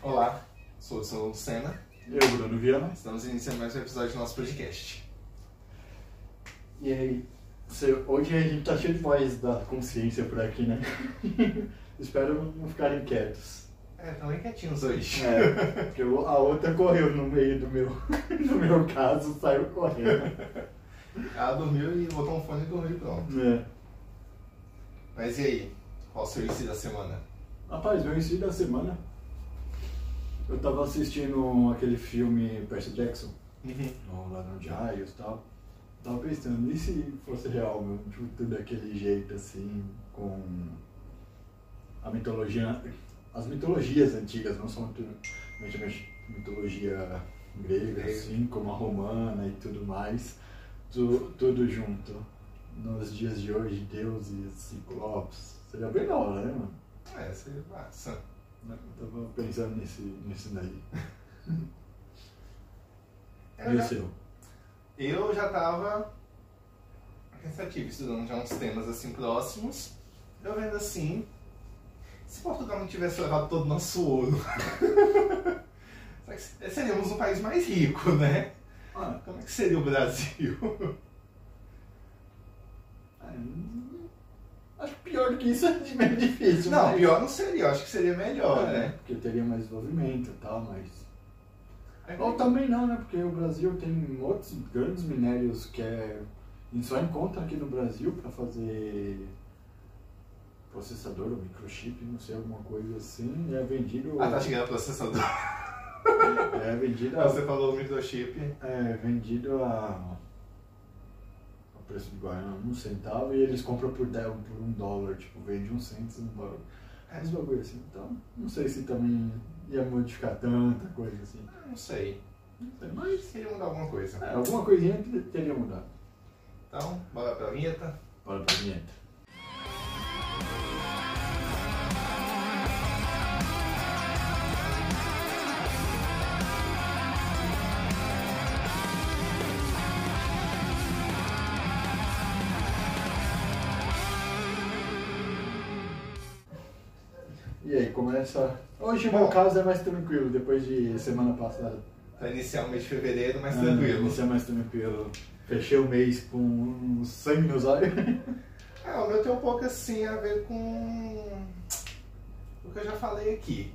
Olá, sou o Sr. Lucena. Eu, Bruno Viana. Estamos iniciando mais um episódio do nosso podcast. E aí, hoje a gente tá cheio de voz da consciência por aqui, né? Espero não ficarem quietos. Estão bem quietinhos hoje. Porque a outra correu no meio do meu, no meu caso, saiu correndo. Ela dormiu e botou um fone e dormiu e pronto. Mas e aí, qual o seu inicio da semana? Rapaz, meu início da semana, eu tava assistindo aquele filme Percy Jackson, lá no Giles e tal. Tava pensando, e se fosse real, meu, tipo, tudo daquele jeito assim, com a mitologia, as mitologias antigas, não só mitologia grega, assim, como a romana e tudo mais, tudo junto. Nos dias de hoje, deuses, ciclopes, seria bem da hora, né, mano? Seria massa. Eu tava pensando nisso daí. Eu E já- o seu? Eu já tava pensativo, estudando já uns temas assim próximos. Eu vendo assim, se Portugal não tivesse levado todo o nosso ouro, seríamos um país mais rico, né? Como é que seria o Brasil? Acho que pior do que isso é meio difícil. Não, mas... pior não seria, eu acho que seria melhor, né? Porque teria mais desenvolvimento e tal, mas... Ou também não, né? Porque o Brasil tem outros grandes minérios que a gente só encontra aqui no Brasil para fazer processador ou microchip, não sei, alguma coisa assim, e é vendido... Tá chegando o processador. É vendido Você falou o microchip. É vendido a preço de Guaraná, $1 e eles compram por $1, tipo, vende $0,01 no bagulho. Uns bagulho assim, então, não sei se também ia modificar tanta coisa assim. Não sei, Mas queria mudar alguma coisa. alguma coisinha teria mudado. Então, bora pra vinheta. Bora pra vinheta. E aí, começa... Hoje o meu caso é mais tranquilo, depois de semana passada. Pra iniciar o mês de fevereiro, mais tranquilo. Isso é mais tranquilo. Fechei o mês com um sangue nos olhos. O meu tem um pouco assim a ver com o que eu já falei aqui.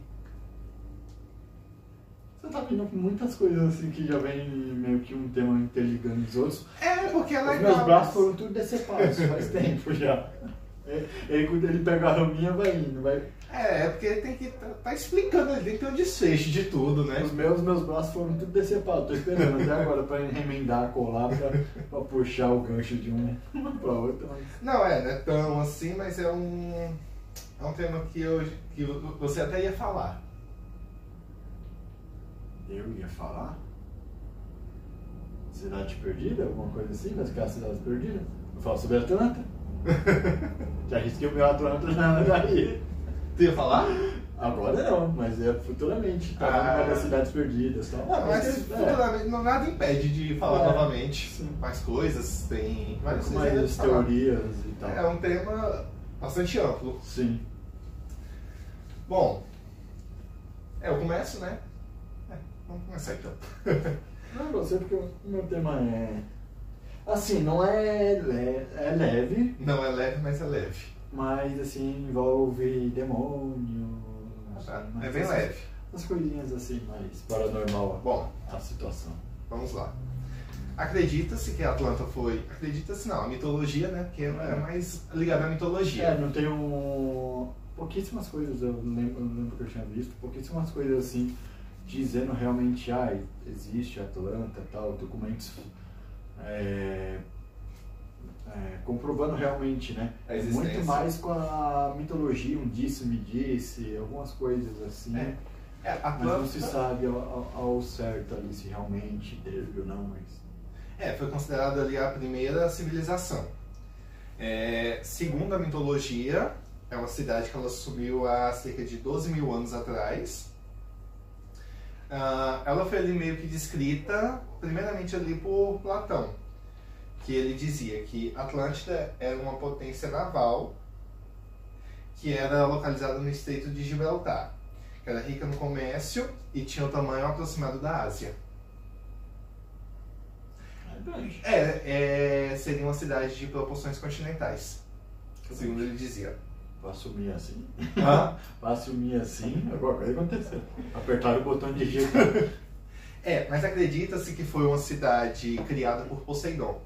Você tá vendo muitas coisas assim que já vem meio que um tema interligando os outros. Porque é legal. Os meus braços foram tudo decepados faz tempo já. Quando ele pega a raminha, vai indo, vai... Porque tem que tá explicando, ele tem que ter um desfecho de tudo, né? Os meus braços foram tudo decepados, tô esperando até agora pra remendar, colar, pra puxar o gancho de uma pra outra. Mas... Não é tão assim, mas é um tema que você até ia falar. Eu ia falar? Cidade Perdida? Alguma coisa assim? Mas que é a Cidade Perdida? Eu falo sobre Atlanta. Já risquei o meu Atlanta já ia. Tu ia falar? Agora não, mas é futuramente. Tá das Cidades Perdidas e tal. Mas futuramente nada impede de falar novamente. Sim. Mais coisas, tem várias coisas. Mais teorias e tal. É um tema bastante amplo. Sim. Bom, eu começo, né? Vamos começar então. Não, você porque o meu tema é... Assim, não é leve. Não é leve, mas é leve. Mas assim, envolve demônio. É bem leve. As coisinhas assim, mais paranormal. Bom, a situação. Vamos lá. Acredita-se que a Atlanta foi... Acredita-se não, a mitologia, né? Porque é mais ligada à mitologia. Não tenho... Pouquíssimas coisas, eu lembro que eu tinha visto, pouquíssimas coisas assim, dizendo realmente, existe Atlanta e tal, documentos comprovando realmente, né? Muito mais com a mitologia, um disse-me disse, algumas coisas assim. Atlanta... Mas não se sabe ao certo ali se realmente teve ou não, mas... foi considerada ali a primeira civilização. Segundo a mitologia, é uma cidade que ela sumiu há cerca de 12 mil anos atrás. Ela foi ali meio que descrita, primeiramente ali por Platão, que ele dizia que Atlântida era uma potência naval que era localizada no Estreito de Gibraltar. que era rica no comércio e tinha o tamanho aproximado da Ásia. Seria uma cidade de proporções continentais, segundo ele dizia. Pra assumir assim? Pra assumir assim, agora vai acontecer. Apertaram o botão de digitar. Mas acredita-se que foi uma cidade criada por Poseidon.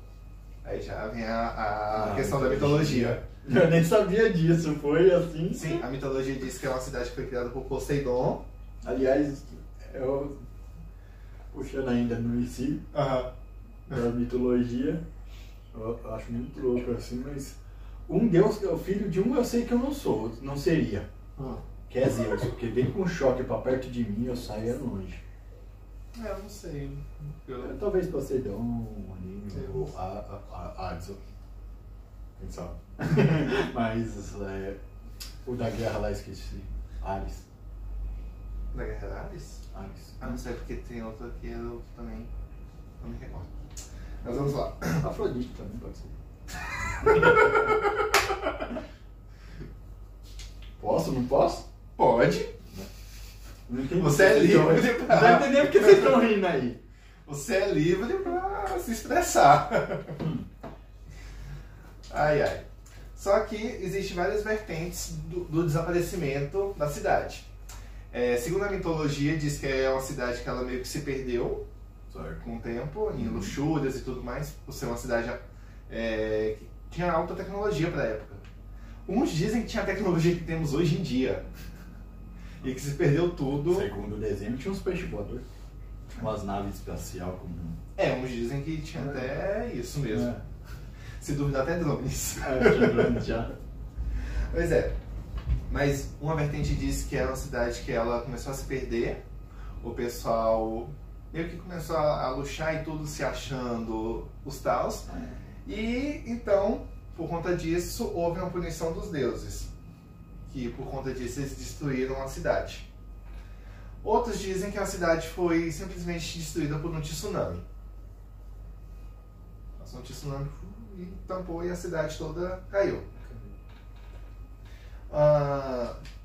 Aí já vem a questão da mitologia. Eu nem sabia disso, foi assim? Sim, a mitologia diz que é uma cidade que foi criada por Poseidon. Aliás, eu puxando ainda no IC, da mitologia, eu acho muito louco assim, mas um deus, o filho de um eu sei que eu não seria. Que é Zeus, porque vem com choque pra perto de mim eu saio longe. Eu não sei. Talvez Poseidon, ou Hades. Quem sabe? Mas o da guerra lá esqueci. Ares. Da guerra era Ares? Ares. Não sei porque tem outra que eu também não me recordo. Mas vamos lá. Afrodite também pode ser. Posso? Não posso? Pode. Não entendi. Você é livre pra... Não tá entendendo porque vocês estão rindo aí. Você é livre pra se expressar. Ai. Só que existem várias vertentes do desaparecimento da cidade. Segundo a mitologia, diz que é uma cidade que ela meio que se perdeu com o tempo, em luxúrias e tudo mais, por ser uma cidade que tinha alta tecnologia para a época. Uns dizem que tinha a tecnologia que temos hoje em dia. E que se perdeu tudo. Segundo o desenho, tinha uns peixes voadores. Umas naves espaciais com... uns dizem que tinha até isso mesmo. Se duvidar, até drones. Tinha drones já. Pois é. Mas uma vertente diz que era uma cidade que ela começou a se perder. O pessoal meio que começou a luxar e tudo se achando os taus. E então, por conta disso, houve uma punição dos deuses. Que por conta disso eles destruíram a cidade. Outros dizem que a cidade foi simplesmente destruída por um tsunami. Passou um tsunami e tampou e a cidade toda caiu.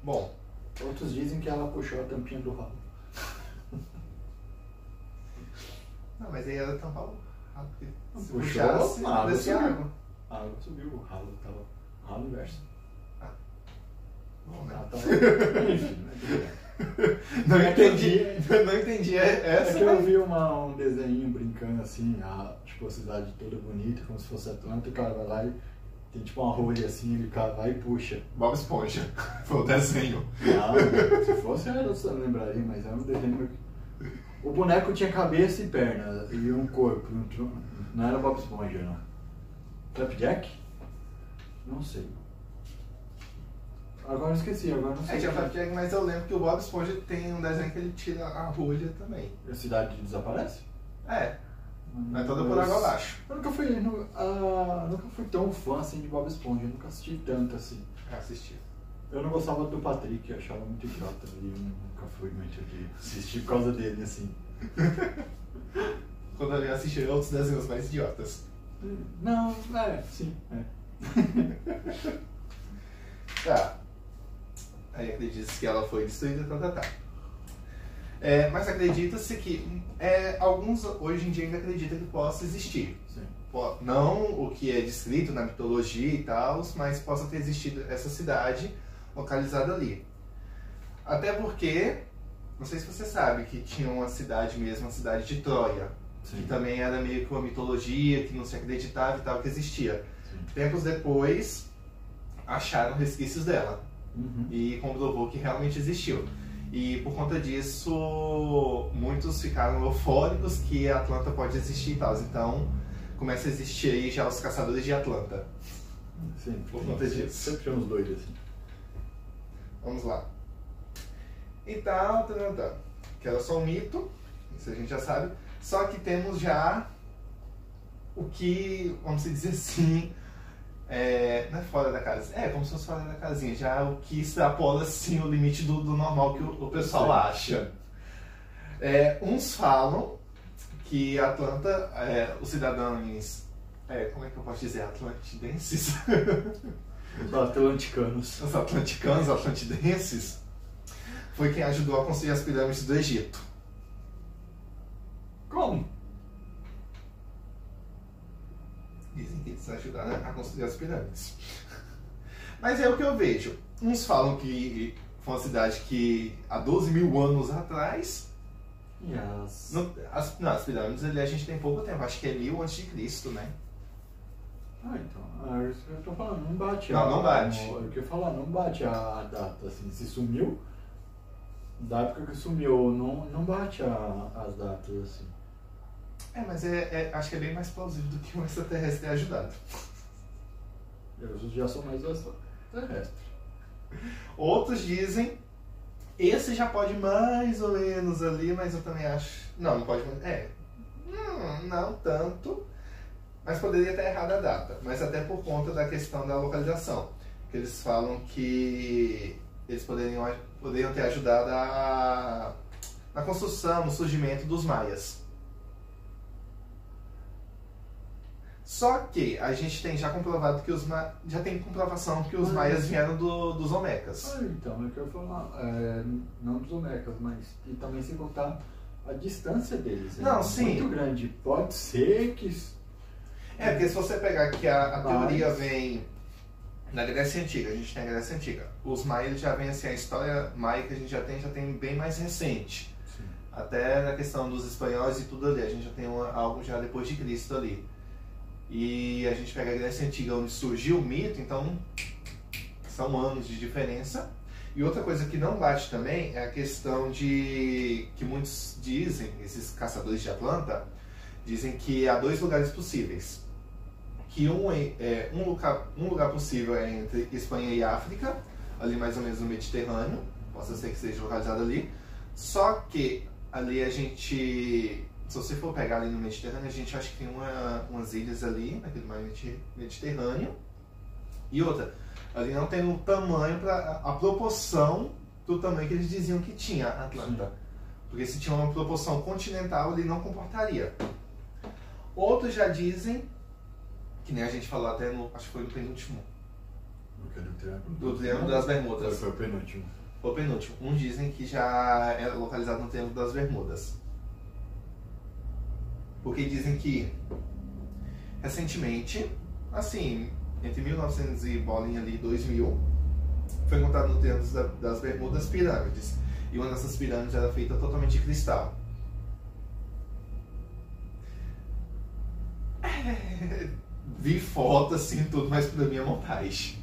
Bom. Outros dizem que ela puxou a tampinha do ralo. Não, mas aí era tampar o ralo. Se puxou, puxasse, a água descia subiu. água. A água subiu, o ralo tava... Ralo inverso. Bom, né? Não entendi essa. É que eu vi um desenho brincando assim, tipo a cidade toda bonita, como se fosse Atlanta, o cara vai lá e tem tipo uma rolha assim, ele vai e puxa. Bob Esponja, foi o desenho. Se fosse eu não lembraria, mas é um desenho. O boneco tinha cabeça e perna e um corpo, não era Bob Esponja não. Flapjack? Não sei. Agora eu esqueci, agora não sei. Tinha Flapjack, mas eu lembro que o Bob Esponja tem um desenho que ele tira a rolha também. A cidade desaparece? Mas toda por água abaixo. Eu nunca fui tão fã assim de Bob Esponja, eu nunca assisti tanto assim. Assisti. Eu não gostava do Patrick, eu achava muito idiota e eu nunca fui muito de assistir por causa dele assim. Quando eu assisti outros desenhos mais idiotas. Não, sim. Tá. Aí acredita-se que ela foi destruída, mas acredita-se que alguns hoje em dia ainda acreditam que possa existir. Sim. Não o que é descrito na mitologia e tal, mas possa ter existido essa cidade localizada ali. Até porque, não sei se você sabe, que tinha uma cidade mesmo, a cidade de Troia. Sim. Que também era meio que uma mitologia, que não se acreditava e tal, que existia. Sim. Tempos depois, acharam resquícios dela. Uhum. E comprovou que realmente existiu. E por conta disso, muitos ficaram eufóricos que a Atlanta pode existir e tal. Então, começa a existir aí já os caçadores de Atlanta. Sim, por conta disso. Sempre tinha uns doidos assim. Vamos lá. Então, que era só um mito, isso a gente já sabe. Só que temos já o que, vamos dizer assim, não é fora da casa, como se fosse fora da casinha, já o que extrapola assim o limite do normal que o pessoal acha. Uns falam que Atlanta, os cidadãos, como é que eu posso dizer, atlantidenses? Os atlanticanos. Os atlanticanos, atlantidenses, foi quem ajudou a construir as pirâmides do Egito. Como? Dizem que eles ajudaram a construir as pirâmides. Mas é o que eu vejo. Uns falam que foi uma cidade que há 12 mil anos atrás. Yes. As pirâmides ali a gente tem pouco tempo, acho que é 1000 a.C., né? Então, é isso que eu tô falando, não bate. Não bate. Eu queria falar, não bate a data, assim, se sumiu, da época que sumiu, não bate as datas, assim. Mas acho que é bem mais plausível do que um extraterrestre ter ajudado. Eu já sou mais extraterrestre. Outros dizem, esse já pode mais ou menos ali, mas eu também acho... Não pode... não tanto, mas poderia estar errada a data. Mas até por conta da questão da localização. Que eles falam que eles poderiam ter ajudado na construção, no surgimento dos maias. Só que a gente tem já comprovado que já tem comprovação que os maias vieram dos Olmecas. Então, eu quero falar, não dos Olmecas, mas e também sem contar a distância deles. Não, sim. Muito grande. Pode ser que... Porque se você pegar que a teoria vem na Grécia Antiga, a gente tem a Grécia Antiga. Os maias já vem assim, a história maia que a gente já tem bem mais recente. Sim. Até na questão dos espanhóis e tudo ali, a gente já tem algo já depois de Cristo ali. E a gente pega a Grécia Antiga, onde surgiu o mito, então são anos de diferença. E outra coisa que não bate também é a questão de que muitos dizem, esses caçadores de Atlanta, dizem que há 2 lugares possíveis. Que um lugar possível é entre Espanha e África, ali mais ou menos no Mediterrâneo, possa ser que seja localizado ali. Só que ali a gente... Se você for pegar ali no Mediterrâneo, a gente acha que tem umas ilhas ali, naquele mar Mediterrâneo. E outra, ali não tem um tamanho para a proporção do tamanho que eles diziam que tinha Atlanta. Sim. Porque se tinha uma proporção continental, ele não comportaria. Outros já dizem, que nem a gente falou até acho que foi no penúltimo. Do Triângulo das Bermudas. Foi o penúltimo. Foi o penúltimo. Uns dizem que já é localizado no Triângulo das Bermudas. Porque dizem que, recentemente, assim, entre 1900 e bolinha ali, 2000, foi encontrado no Triângulo das Bermudas pirâmides. E uma dessas pirâmides era feita totalmente de cristal. Vi foto assim, tudo, mas pra mim é montagem.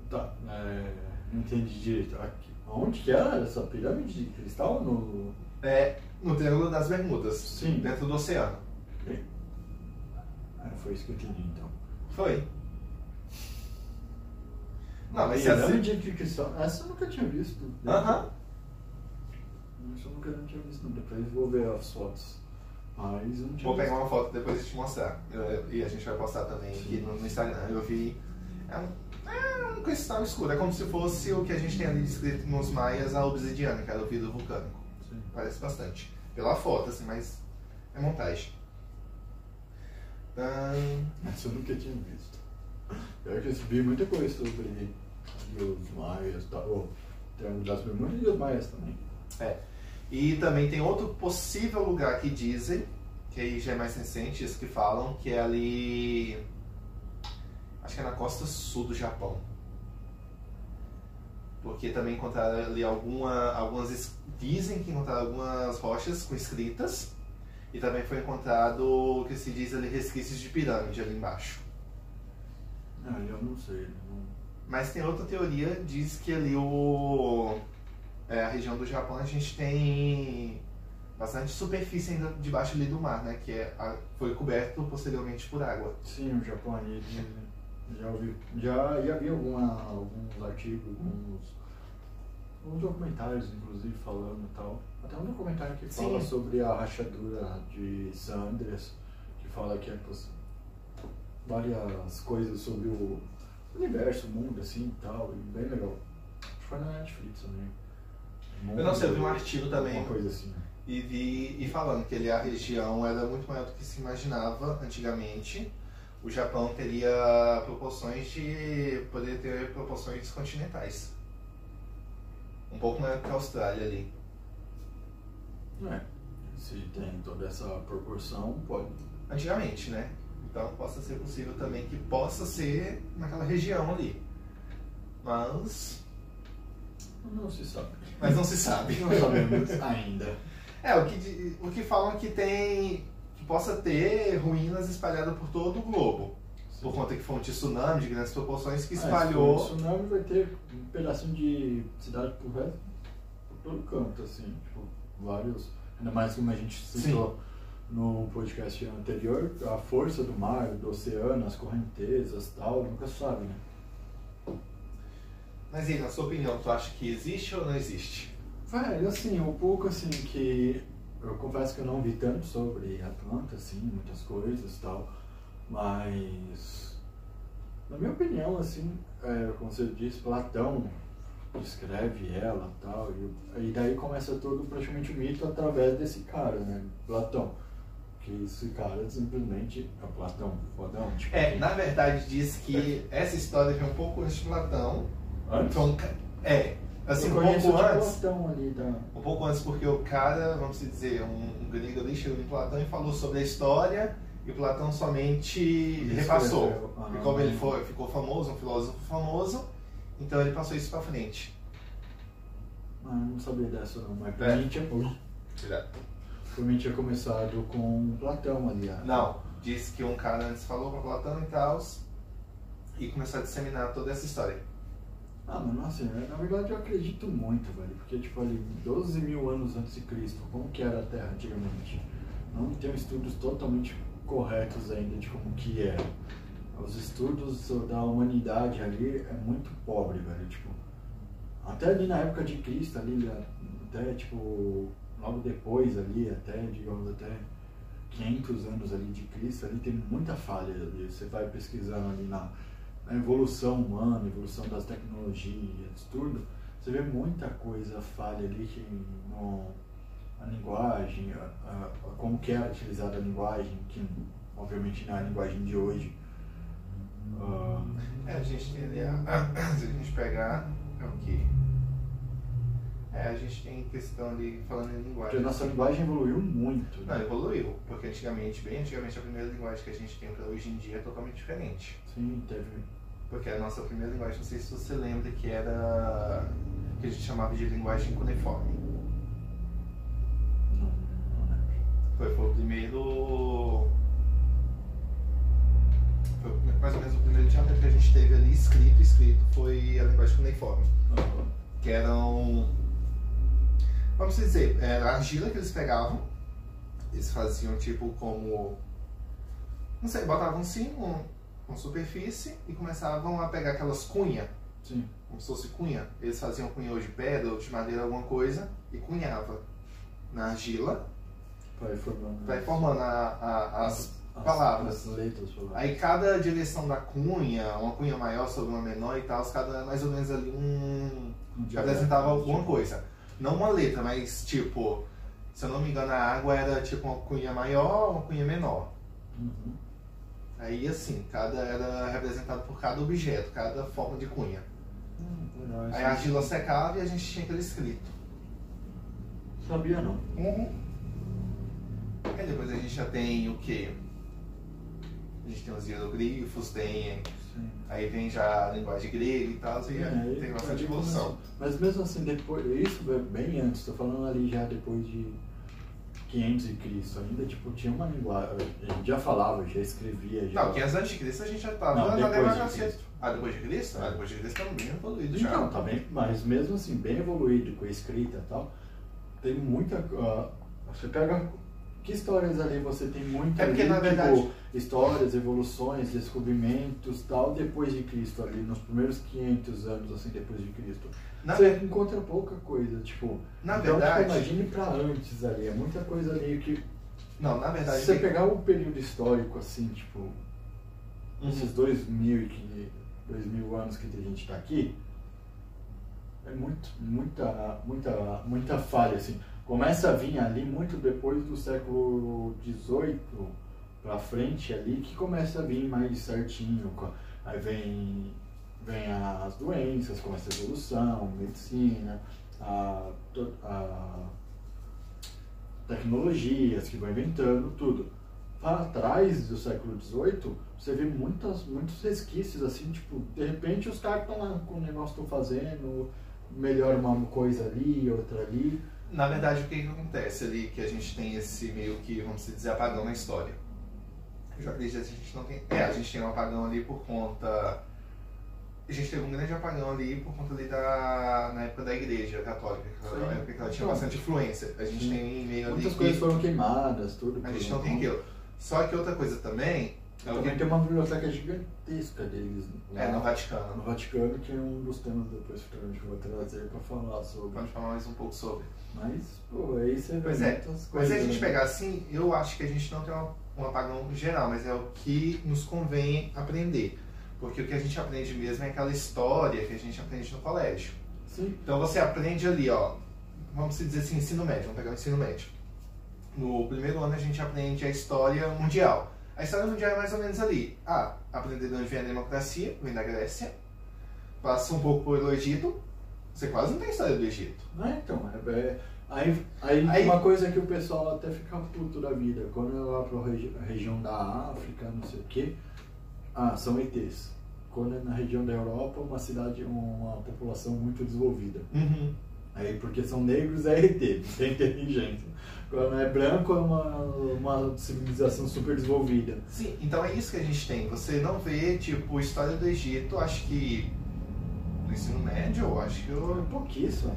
Tá, não entendi direito. Aqui. Onde que era essa pirâmide de cristal? No Triângulo das Bermudas. Sim. Dentro do oceano. Foi isso que eu entendi, então. Foi. Não, mas pirâmide de cristal. Essa eu nunca tinha visto. Aham. Isso eu nunca tinha visto. Depois vou ver as fotos. Mas eu não tinha Vou pegar uma foto depois e te mostrar. E a gente vai postar também aqui no Instagram. Eu vi. É um cristal escuro. É como se fosse o que a gente tem ali descrito nos maias, a obsidiana, que era o vidro vulcânico. Sim. Parece bastante. Pela foto, assim, mas é montagem. Essa eu nunca tinha visto. Eu já vi muita coisa sobre os maias, o Triângulo das Bermudas e os maias também. E também tem outro possível lugar que dizem, que aí já é mais recente, isso que falam, que é ali... Acho que é na costa sul do Japão. Porque também encontraram ali dizem que encontraram algumas rochas com escritas. E também foi encontrado o que se diz ali resquícios de pirâmide ali embaixo. Eu não sei. Mas tem outra teoria, diz que ali a região do Japão a gente tem bastante superfície ainda debaixo ali do mar, né? Que foi coberto posteriormente por água. Sim, o Japão ali já vi alguns artigos, alguns documentários inclusive falando e tal. Até um documentário que fala sobre a rachadura de San Andreas, que fala que várias coisas sobre o universo, o mundo assim e tal, e bem legal. Acho que foi na Netflix também. Eu não sei, eu vi um artigo também. Uma coisa assim. E falando que a região era muito maior do que se imaginava antigamente. O Japão poderia ter proporções continentais. um pouco maior que a Austrália ali. Se tem toda essa proporção, pode. Antigamente, né? Então possa ser possível também que possa ser naquela região ali. Mas não se sabe. Mas não se sabe. Não sabemos ainda. O que falam que tem. Que possa ter ruínas espalhadas por todo o globo. Sim. Por conta que foi um tsunami de grandes proporções que espalhou. Se for um tsunami vai ter um pedacinho de cidade por resto, por todo canto, assim, tipo, vários. Ainda mais como a gente citou no podcast anterior, a força do mar, do oceano, as correntezas e tal, nunca sabe, né? Mas aí, na sua opinião, tu acha que existe ou não existe? Velho, assim, um pouco assim que... Eu confesso que eu não vi tanto sobre Atlanta, assim, muitas coisas e tal, mas... Na minha opinião, assim, como você disse, Platão descreve ela e tal, e daí começa todo praticamente o mito através desse cara, né, Platão. Que esse cara simplesmente é Platão, fodão. Tipo, na verdade diz que essa história vem um pouco antes de Platão. Antes? Assim, um pouco antes. Platão ali da... Um pouco antes, porque o cara, vamos dizer, um grego ali chegou em Platão e falou sobre a história, e Platão somente repassou. E como ele ficou famoso, um filósofo famoso, então ele passou isso pra frente. Não sabia dessa não, mas pra mim tinha começado com Platão ali. Não, disse que um cara antes falou pra Platão e tal, e começou a disseminar toda essa história. Mas nossa, na verdade eu acredito muito, velho, porque tipo ali, 12 mil anos antes de Cristo, como que era a Terra antigamente? Não tem estudos totalmente corretos ainda de como que era. Os estudos da humanidade ali é muito pobre, velho, tipo, até ali na época de Cristo, ali, até tipo, logo depois ali, até, digamos, até 500 anos ali de Cristo, ali tem muita falha ali, você vai pesquisando ali na evolução humana, evolução das tecnologias, tudo, você vê muita coisa falha ali que a linguagem, como que era utilizada a linguagem, que obviamente não é a linguagem de hoje. A gente tem ali, se a gente pegar, é o quê? A gente tem questão ali falando em linguagem. Porque a nossa linguagem evoluiu muito. Não, evoluiu, porque bem antigamente, a primeira linguagem que a gente tem para hoje em dia é totalmente diferente. Sim, teve. Porque a nossa primeira linguagem, não sei se você lembra, que era que a gente chamava de linguagem cuneiforme. Não lembro. Foi o primeiro. Foi mais ou menos o primeiro diâmetro que a gente teve ali escrito foi a linguagem cuneiforme. Que eram. Vamos dizer, era a argila que eles pegavam, eles faziam tipo como. Não sei, botavam sim uma superfície e começavam a pegar aquelas cunhas. Sim. Como se fosse cunha. Eles faziam cunha ou de pedra ou de madeira, alguma coisa, e cunhava na argila. Vai formando. Vai formando as palavras. As letras. Aí cada direção da cunha, uma cunha maior sobre uma menor e tal, cada mais ou menos ali que apresentava alguma coisa. Não uma letra, mas tipo, se eu não me engano, a água era tipo uma cunha maior, uma cunha menor. Uhum. Aí assim, cada era representado por cada objeto, cada forma de cunha. Aí a argila secava e a gente tinha aquele escrito. Sabia não. Uhum. Aí depois a gente já tem o quê? A gente tem os hieroglifos, tem... Sim. Aí vem já a linguagem grega e tal, e tem bastante evolução. Mas mesmo assim, depois, isso é bem antes, tô falando ali já depois de 500 de Cristo, ainda tipo, tinha uma linguagem, a gente já falava, já escrevia. Já... Não, 500 antes de Cristo a gente já estava na democracia. Depois de Cristo? Depois de Cristo está bem evoluído já. Não, tá bem, mas mesmo assim, bem evoluído, com a escrita e tal, tem muita... você pega... Que histórias ali você tem muito porque, ali, na verdade, tipo, histórias, evoluções, descobrimentos, tal, depois de Cristo ali, nos primeiros 500 anos, assim, depois de Cristo. Você encontra pouca coisa, tipo... Na então, verdade... Tipo, imagine pra antes ali, é muita coisa ali que... Não, na verdade... Se você pegar o período histórico, assim, tipo... Esses 2000 anos que a gente tá aqui, é muita falha, assim. Começa a vir ali muito depois do século XVIII pra frente ali, que começa a vir mais certinho. Aí vem as doenças, começa a evolução, medicina, a tecnologias que vão inventando, tudo. Para trás do século XVIII, você vê muitos resquícios, assim, tipo, de repente os caras estão lá com o negócio que estão fazendo, melhora uma coisa ali, outra ali. Na verdade, o que acontece ali, que a gente tem esse meio que, vamos dizer, apagão na história? Eu já acredito que a gente não tem... a gente tem um apagão ali por conta... A gente teve um grande apagão ali por conta ali na época da Igreja Católica, na época que ela tinha bastante influência. A gente tem meio ali... Muitas coisas foram queimadas, tudo. A gente não tem aquilo. Só que outra coisa também... Também tem uma biblioteca gigantesca deles. No Vaticano. No Vaticano, que é um dos temas depois que a gente vai trazer para falar sobre. Pode falar mais um pouco sobre. Mas, pô, aí você vê muitas coisas. Mas se a gente pegar assim, eu acho que a gente não tem um apagão geral, mas é o que nos convém aprender. Porque o que a gente aprende mesmo é aquela história que a gente aprende no colégio. Sim. Então você aprende ali, ó, vamos dizer assim, ensino médio, vamos pegar o ensino médio. No primeiro ano a gente aprende a história mundial. A história mundial é mais ou menos ali. Aprender de onde vem a democracia, vem da Grécia. Passa um pouco pelo Egito. Você quase não tem história do Egito. Então, aí uma coisa que o pessoal até fica puto da vida. Quando eu lá para a região da África, não sei o quê, são ETs. Quando é na região da Europa, uma população muito desenvolvida. Uhum. Aí, porque são negros, é ET, não tem inteligência. Quando é branco, é uma civilização super desenvolvida. Sim, então é isso que a gente tem. Você não vê, tipo, história do Egito, acho que no ensino médio, eu acho que eu... Pouquíssimo.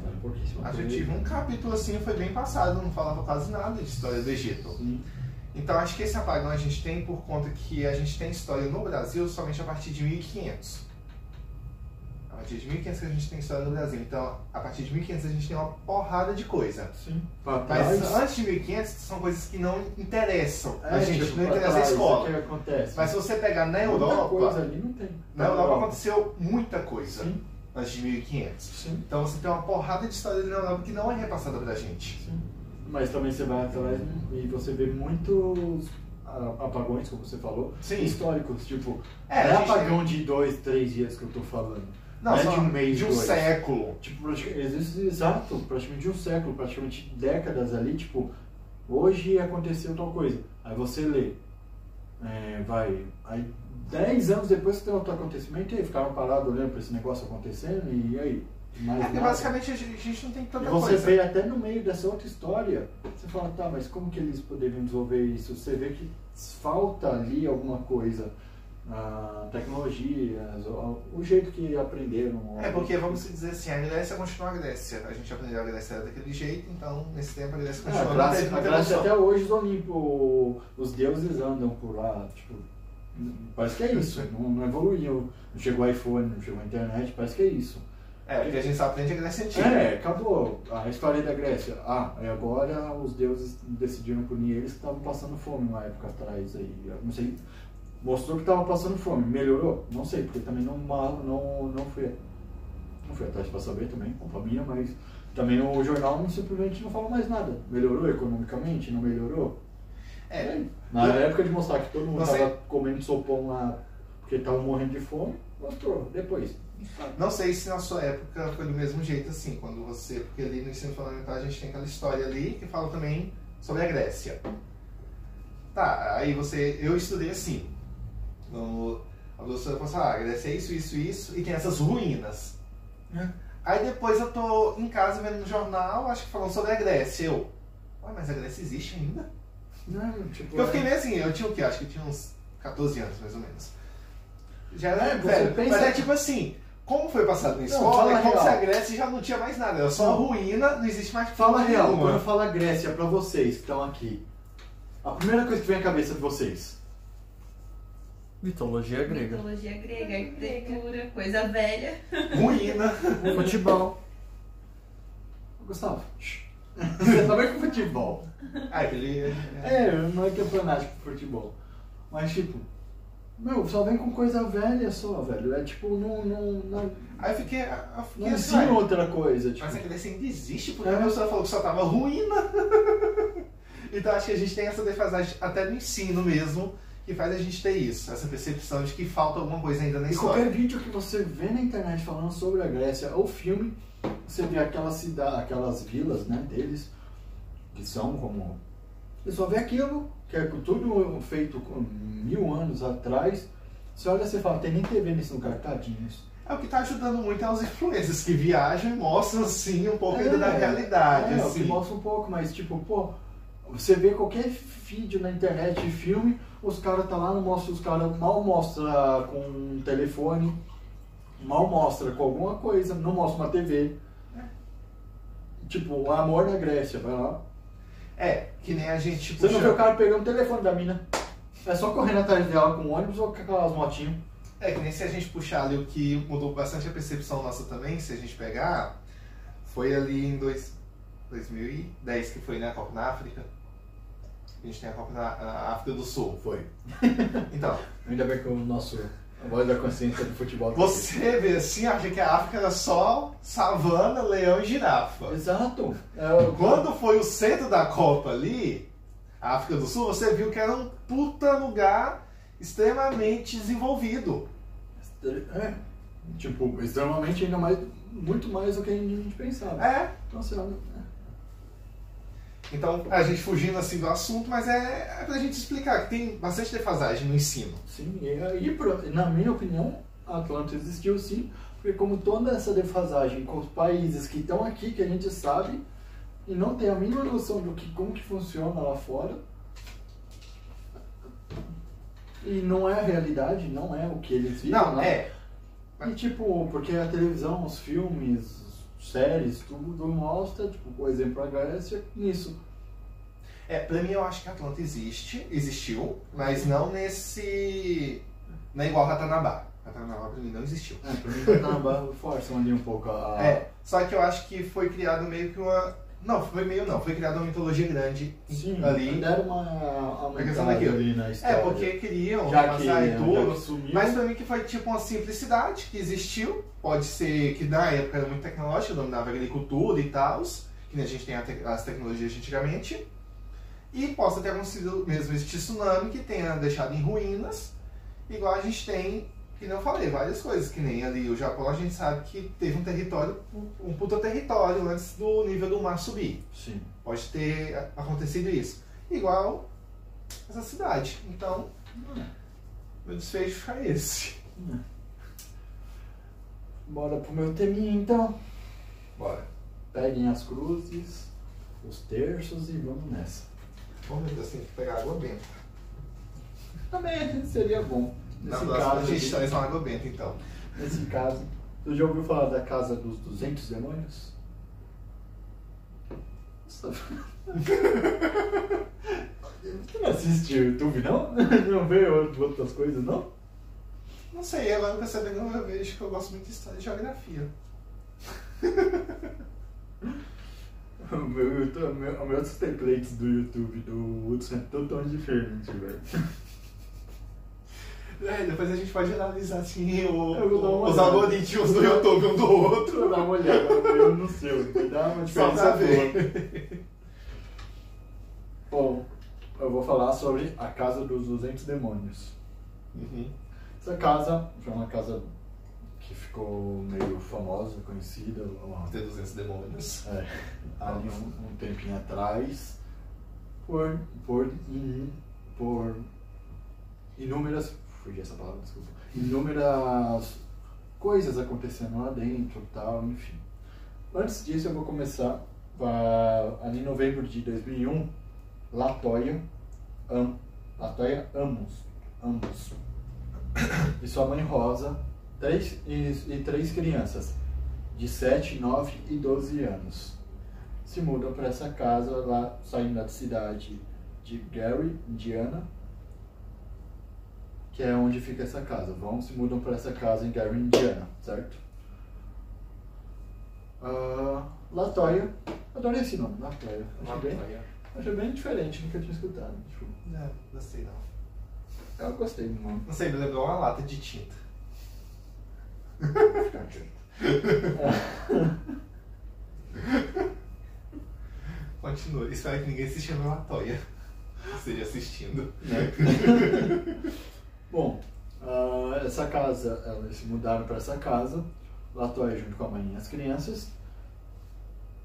Acho que eu tive um capítulo assim, foi bem passado, não falava quase nada de história do Egito. Sim. Então acho que esse apagão a gente tem por conta que a gente tem história no Brasil somente a partir de 1500. A partir de 1500 que a gente tem história no Brasil. Então, a partir de 1500 a gente tem uma porrada de coisa. Sim. Mas antes de 1500 são coisas que não interessam a gente, tipo, não interessa a escola. Que acontece. Mas se você pegar na Europa, muita coisa ali não tem. Na Europa aconteceu muita coisa. Sim. Antes de 1500. Sim. Então você tem uma porrada de história ali na Europa que não é repassada pra gente. Sim. Mas também você vai atrás e você vê muitos apagões, como você falou, Sim. históricos, tipo, é apagão de 2, 3 dias que eu tô falando. Não é de um mês, de um século. Tipo, exato, praticamente de um século, praticamente décadas ali, tipo, hoje aconteceu tal coisa. Aí você lê, aí 10 anos depois que tem outro acontecimento, e aí ficaram parados olhando para esse negócio acontecendo, e aí? Porque basicamente a gente não tem tanta coisa. coisa. E você vê até no meio dessa outra história, você fala, tá, mas como que eles poderiam desenvolver isso? Você vê que falta ali alguma coisa. Tecnologias, o jeito que aprenderam. Porque vamos dizer assim, a Grécia continua a Grécia. A gente aprendeu a Grécia daquele jeito, então nesse tempo a Grécia continua. A Grécia até hoje os Olimpo, os deuses andam por lá, tipo, parece que é isso, não evoluiu, não chegou iPhone, não chegou a internet, parece que é isso. Porque a gente só aprende a Grécia Antiga. Acabou a história da Grécia. E agora os deuses decidiram punir eles que estavam passando fome uma época atrás aí, não sei. Mostrou que estava passando fome. Melhorou? Não sei, porque também não fui atrás para saber também, culpa minha, mas também o jornal simplesmente não fala mais nada. Melhorou economicamente? Não melhorou? Na época de mostrar que todo mundo estava comendo sopão lá porque estavam morrendo de fome, mostrou. Depois. Não sei se na sua época foi do mesmo jeito assim, porque ali no ensino fundamental a gente tem aquela história ali que fala também sobre a Grécia. Aí eu estudei assim. A professora falou assim, a Grécia é isso, e tem essas ruínas. Aí depois eu tô em casa vendo no jornal, acho que falando sobre a Grécia. Mas a Grécia existe ainda? Não, tipo... Eu fiquei meio assim, eu tinha o quê? Acho que eu tinha uns 14 anos, mais ou menos. Já era velho, mas é tipo assim, como foi passado na escola, é como se a Grécia já não tinha mais nada, era só uma ruína, não existe mais... Fala real, quando eu falo Grécia pra vocês que estão aqui, a primeira coisa que vem à cabeça de vocês... Mitologia grega. Mitologia grega, arquitetura, coisa velha. Ruína. Futebol. Gustavo, você tá bem com futebol. Não é que eu fanático por futebol. Mas tipo, só vem com coisa velha só, velho. É tipo, não... Aí eu fiquei não ensina outra coisa. Tipo. Mas a Grécia ainda existe, porque a professora falou que só tava ruína. Então acho que a gente tem essa defasagem até no ensino mesmo. que faz a gente ter isso, essa percepção de que falta alguma coisa ainda na E história. qualquer vídeo que você vê na internet falando sobre a Grécia ou filme, você vê aquela cidade, aquelas vilas, né, deles, que são como... Você só vê aquilo, que é tudo feito 1000 anos atrás. Você olha e você fala, tem nem TV nesse lugar, tadinho isso. É, o que está ajudando muito é os influencers que viajam e mostram, assim, um pouco ainda da realidade. É, assim. que mostra um pouco, mas tipo, pô, você vê qualquer vídeo na internet de filme, os caras tá lá, não mostra, os caras mal mostra com um telefone, mal mostra com alguma coisa, não mostra uma TV. Tipo, o amor na Grécia, vai lá. É, que nem a gente Você não vê o cara pegando o telefone da mina. É só correndo atrás dela com ônibus ou com aquelas motinhas. É, que nem se a gente puxar ali o que mudou bastante a percepção nossa também, se a gente pegar, foi ali em 2010 que foi, né, a Copa na África. A gente tem a Copa na África do Sul. Foi. Então, Ainda bem que o nosso... A voz da consciência do futebol. você vê assim, acha que a África era só savana, leão e girafa. Exato. Quando foi o centro da Copa ali, a África do Sul, você viu que era um puta lugar extremamente desenvolvido. É. Tipo, extremamente ainda mais, muito mais do que a gente pensava. É. Então, assim, Então, a gente fugindo assim do assunto, mas é pra gente explicar que tem bastante defasagem no ensino. sim, na minha opinião, a Atlanta existiu sim, porque como toda essa defasagem com os países que estão aqui, que a gente sabe, e não tem a mínima noção do que, como que funciona lá fora, e não é a realidade, não é o que eles vivem. Não, né? E tipo, porque a televisão, os filmes, séries, tudo mostra, tipo, por exemplo, a Grécia, nisso. Pra mim eu acho que a Atlanta existiu, mas não nesse... Não é igual Ratanabá. Ratanabá pra mim não existiu. Pra mim, Ratanabá forçam ali um pouco a... Só que eu acho que foi criado meio que uma... Não, foi criada uma mitologia grande ali. Deram uma aumentada daquilo. ali na história. Porque queriam já passar e tudo. sumiu. Mas pra mim que foi tipo uma simplicidade que existiu. Pode ser que na época era muito tecnológica, dominava a agricultura e tal, que nem a gente tem as tecnologias de antigamente. E possa ter acontecido mesmo esse tsunami que tenha deixado em ruínas, igual a gente tem, que não falei, várias coisas, que nem ali o Japão, a gente sabe que teve um território, um puta território antes do nível do mar subir. Sim. Pode ter acontecido isso. Igual essa cidade. Então, meu desfecho é esse. Bora pro meu teminha então. Bora. Peguem as cruzes, os terços e vamos nessa. Vamos ver, assim, pegar água benta. Também seria bom. Na Nesse próxima caso, a gente traz uma água benta, então. nesse caso, você já ouviu falar da Casa dos 200 Demônios? Você não assiste o YouTube, não? Não vê outras coisas, não? Não sei, agora percebendo eu vejo que eu gosto muito de história e geografia. Meus templates do YouTube do Hudson é totalmente diferente, velho. Depois a gente pode analisar assim Eu vou dar uma os olhada. algoritmos do YouTube um do outro. Vou dar uma olhada no meu e no seu, que dá uma Só diferença pra boa. ver. Bom, eu vou falar sobre a Casa dos 200 Demônios. Essa casa foi uma casa que ficou meio famosa, conhecida. Tem 200 demônios. Ali um tempinho atrás, por inúmeras, fugi essa palavra, desculpa, inúmeras coisas acontecendo lá dentro e tal, enfim. Antes disso eu vou começar, ali em novembro de 2001, Latoya Amos e sua mãe Rosa, três crianças de 7, 9 e 12 anos se mudam para essa casa lá, saindo da cidade de Gary, Indiana, que é onde fica essa casa. Se mudam para essa casa em Gary, Indiana, certo? Latoya, adorei esse nome, Latoya. Achei bem diferente, nunca tinha escutado. Tipo, Não, gostei não. eu gostei do nome. Não sei, me lembrou uma lata de tinta. Ficar quieto. Continua. Espero que ninguém se chame Latoya. Seja assistindo. Bom, essa casa, elas se mudaram para essa casa, Latoya junto com a mãe e as crianças.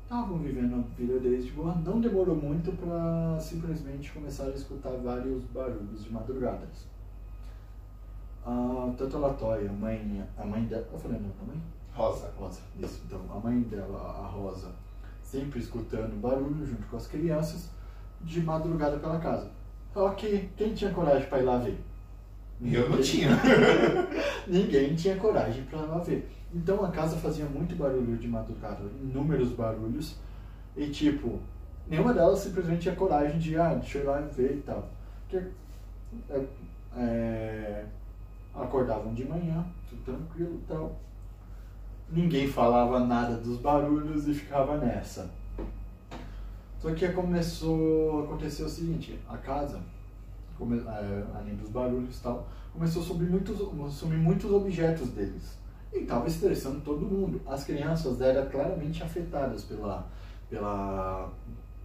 Estavam vivendo a vida deles de boa. Não demorou muito para simplesmente começar a escutar vários barulhos de madrugadas. Tanto a Latoya, a mãe dela... Eu falei o nome da mãe? Rosa. Isso. Então, a mãe dela, a Rosa, sempre escutando barulho junto com as crianças, de madrugada pela casa. Só que quem tinha coragem para ir lá ver? Eu não tinha. Ninguém tinha coragem para ir lá ver. Então a casa fazia muito barulho de madrugada, inúmeros barulhos, e tipo, nenhuma delas simplesmente tinha coragem de, deixa eu ir lá ver e tal. Porque, acordavam de manhã, tudo tranquilo e tal. Ninguém falava nada dos barulhos e ficava nessa. Só que começou a acontecer o seguinte, a casa, além dos barulhos e tal, começou a sumir muitos objetos deles. E estava estressando todo mundo. As crianças eram claramente afetadas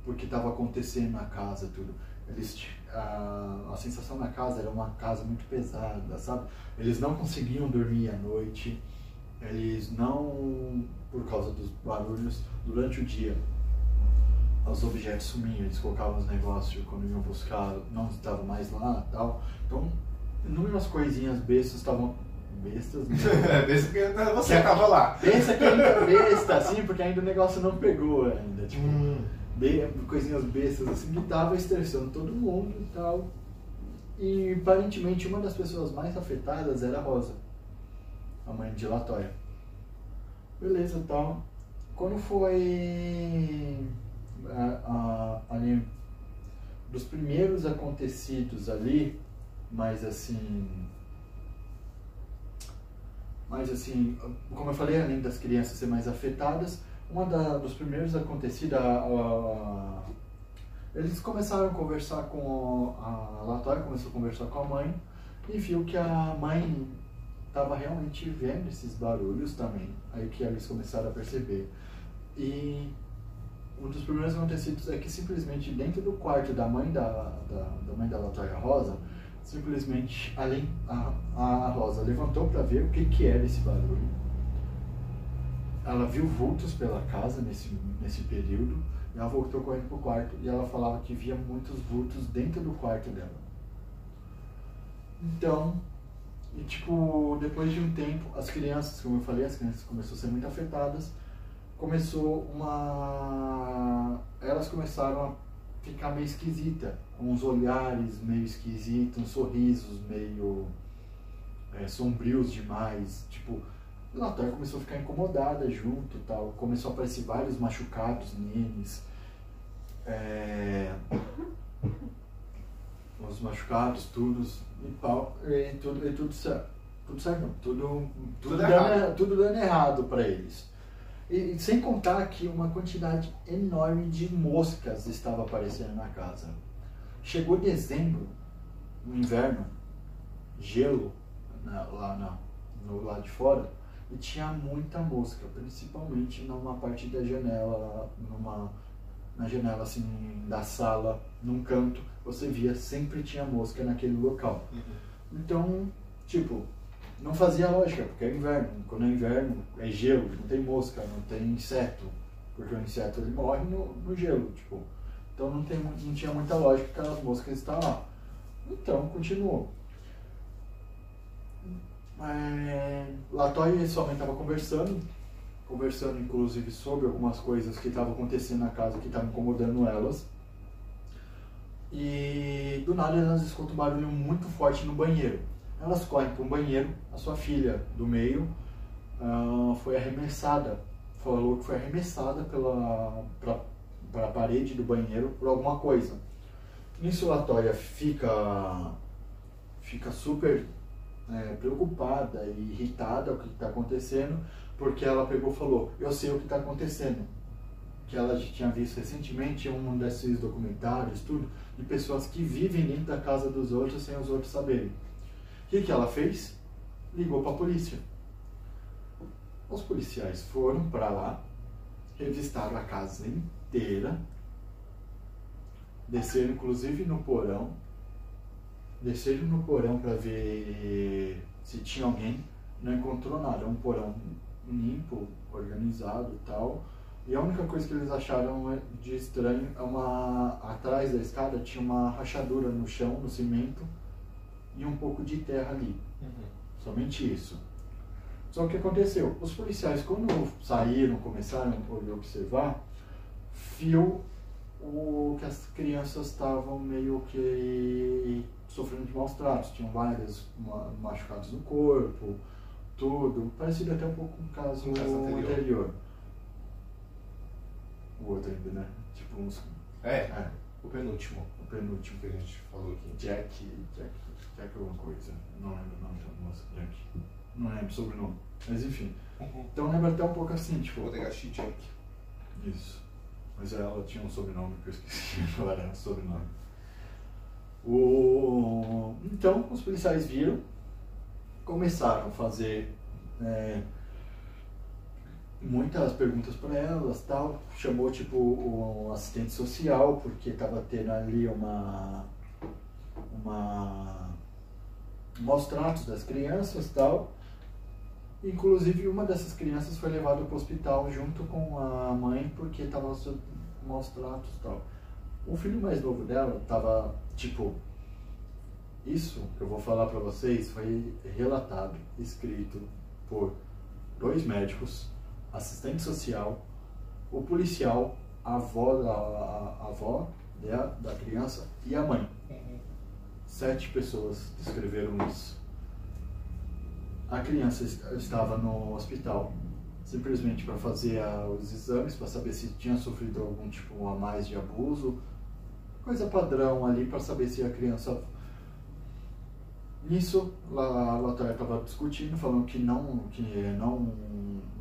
porque estava acontecendo na casa, tudo. A sensação na casa era uma casa muito pesada, sabe? Eles não conseguiam dormir à noite. Eles não, por causa dos barulhos, durante o dia, os objetos sumiam, eles colocavam os negócios, quando iam buscar, não estavam mais lá e tal. Então, inúmeras coisinhas bestas estavam... Bestas, né? Besta porque você estava lá. Besta que ainda besta, assim, porque ainda o negócio não pegou ainda. Tipo, coisinhas bestas, assim, que tava estressando todo mundo e tal. E, aparentemente, uma das pessoas mais afetadas era a Rosa, a mãe de Latoya. Beleza, tal. Quando foi ali, dos primeiros acontecidos ali, mas assim, como eu falei, além das crianças ser mais afetadas, dos primeiros acontecidos, eles começaram a conversar com a Latoya, começou a conversar com a mãe e viu que a mãe estava realmente vendo esses barulhos também. Aí que eles começaram a perceber. E um dos primeiros acontecidos é que simplesmente dentro do quarto da mãe da Latoya, Rosa, simplesmente a Rosa levantou para ver o que era esse barulho. Ela viu vultos pela casa nesse período, e ela voltou correndo pro quarto e ela falava que via muitos vultos dentro do quarto dela. Então, depois de um tempo, as crianças, como eu falei, as crianças começaram a ser muito afetadas, elas começaram a ficar meio esquisita, com uns olhares meio esquisitos, uns sorrisos meio sombrios demais, a Latoya começou a ficar incomodada junto, tal, começou a aparecer vários machucados neles, os machucados, tudo dando errado para eles. E sem contar que uma quantidade enorme de moscas estava aparecendo na casa. Chegou dezembro, no inverno, gelo lá no lado de fora, e tinha muita mosca, principalmente numa parte da janela, na janela assim da sala, num canto, você via, sempre tinha mosca naquele local. Então, não fazia lógica, porque é inverno. Quando é inverno, é gelo, não tem mosca, não tem inseto, porque o inseto ele morre no gelo, então não tinha muita lógica que aquelas moscas estavam lá. Então, continuou. Latoya e sua mãe estavam conversando inclusive sobre algumas coisas que estavam acontecendo na casa que estavam incomodando elas. E do nada elas escutam um barulho muito forte no banheiro. Elas correm para um banheiro, a sua filha do meio foi arremessada, falou que foi arremessada para a parede do banheiro por alguma coisa. Nisso a Latoya fica super preocupada e irritada com o que está acontecendo, porque ela pegou e falou, eu sei o que está acontecendo. Que ela já tinha visto recentemente um desses documentários, tudo, de pessoas que vivem dentro da casa dos outros sem os outros saberem. O que ela fez? Ligou para a polícia. Os policiais foram para lá, revistaram a casa inteira, desceram inclusive no porão. Desceram no porão para ver se tinha alguém. Não encontrou nada. É um porão limpo, organizado e tal. E a única coisa que eles acharam de estranho é atrás da escada tinha uma rachadura no chão, no cimento, e um pouco de terra ali. Somente isso. Só que o que aconteceu? Os policiais, quando saíram, começaram a observar, viu que as crianças estavam meio que sofrendo de maus tratos. Tinham vários machucados no corpo, tudo. Parecido até um pouco com o caso anterior. O outro ainda, né? Tipo uns... O penúltimo. O penúltimo que a gente falou aqui. Jack alguma coisa. Não lembro o nome da moça. Jack. Não lembro sobre o nome. Mas enfim. Então lembra até um pouco assim, tipo... Odegashi Jack. Isso. Mas ela tinha um sobrenome que eu esqueci agora, o sobrenome. Então, os policiais viram, começaram a fazer muitas perguntas para elas, tal. Chamou tipo o assistente social, porque estava tendo ali maus tratos das crianças, tal. Inclusive uma dessas crianças foi levada para o hospital junto com a mãe porque estava sob maus tratos, tal. O filho mais novo dela estava tipo... Isso que eu vou falar para vocês foi relatado, escrito por 2 médicos, assistente social, o policial, a avó da criança e a mãe. 7 pessoas descreveram isso. A criança estava no hospital simplesmente para fazer os exames, para saber se tinha sofrido algum tipo a mais de abuso, coisa padrão ali para saber se a criança... Nisso, a Latoya estava discutindo, falando que não